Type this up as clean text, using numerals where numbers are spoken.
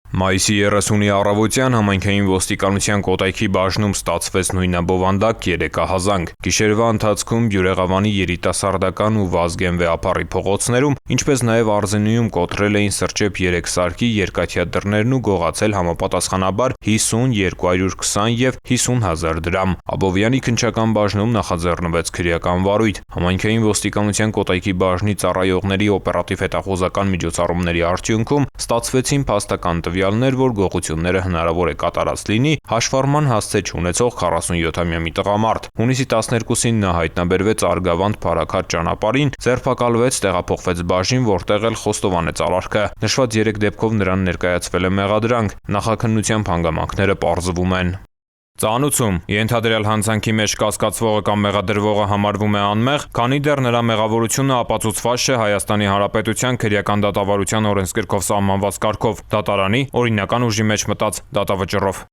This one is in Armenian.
Մայիսի 30-ի առավոտյան համայնքային ոստիկանության Կոտայքի բաժնում ստացվեց նույնաբովանդակ 3 ահազանգ։ Գիշերվա ընթացքում Բյուրեղավանի երիտասարդական ու Վազգեն վեհափառի փողոցներում, ինչպես նաև Արզենիում կոտրել էին սրճեպ 3 սարքի երկաթյա դռներն ու գողացել համապատասխանաբար 50, 220 և 50 հազար դրամ։ Աբովյանի քննչական բաժնում նախաձեռնվեց քրեական վարույթ։ Համայնքային ոստիկանության Կոտայքի բաժնի ծառայողների օպերատիվ հետախուզական միջոցառումների արդյունքում ստացվեցին փաստական տվյալներ, որ գողությունները հնարավոր է կատարած լինի հաշվառման հասցե չունեցող 47-ամյա մի տղամարդ։ Հունիսի 12-ին նա հայտնաբերվեց Արգավանդ Փարաքար ճանապարհին, ձերբակալվեց, տեղափոխվեց բաժին, որտեղ էլ խոստովանեց արարքը։ Նշված 3 դեպքով նրան ներկայացվել է մեղադրանք։ Նախաքննությամբ հանգամանքները պարզվում են։ Ծանուցում ենթադրյալ հանցանքի մեջ կասկածվողը կամ մեղադրվողը համարվում է անմեղ, քանի դեռ նրա մեղավորությունը ապացուցված չէ Հայաստանի Հանրապետության քրեական դատավարության օրենսգրքով սահմանված կարգով՝ դատարանի օրինական ուժի մեջ մտած դատավճռով։